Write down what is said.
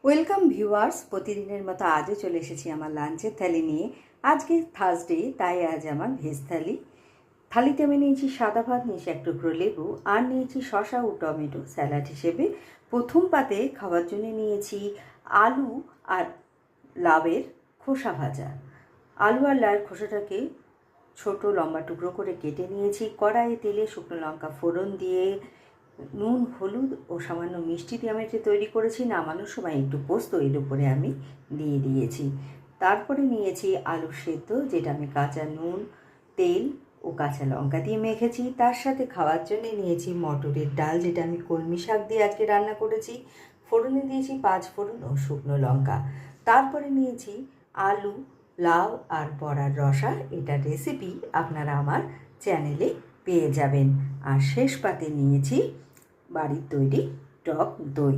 Welcome viewers, প্রতিদিনের মতো আজও চলে এসেছি আমার লাঞ্চের থালি নিয়ে। আজকে থার্সডে, তাই আজ আমার ভেজ থালি। থালিতে আমি নিয়েছি সাদা ভাত, নিয়েছি এক টুকরো লেবু, আর নিয়েছি শসা ও টমেটো স্যালাড হিসেবে। প্রথম পাতে খাওয়ার জন্য নিয়েছি আলু আর লাউয়ের খোসা ভাজা। আলু আর লাউয়ের খোসাটাকে ছোট লম্বা টুকরো করে কেটে নিয়েছি। কড়াইয়ে তেলে শুকনো লঙ্কা ফোড়ন দিয়ে নুন, হলুদ ও সামান্য মিষ্টি দিয়ে আমি এটা তৈরি করেছি। নামানোর সময় একটু পোস্ত এর উপরে আমি দিয়ে দিয়েছি। তারপরে নিয়েছি আলু সেদ্ধ, যেটা আমি কাঁচা নুন, তেল ও কাঁচা লঙ্কা দিয়ে মেখেছি। তার সাথে খাওয়ার জন্য নিয়েছি মটরের ডাল, যেটা আমি কলমি শাক দিয়ে আজকে রান্না করেছি। ফোড়নে দিয়েছি 5 ফোড়ন ও শুকনো লঙ্কা। তারপরে নিয়েছি আলু, লাউ আর বড়ার রসা। এটার রেসিপি আপনারা আমার চ্যানেলে পেয়ে যাবেন। আর শেষ পাতে নিয়েছি বাড়ির তৈরি টক দই।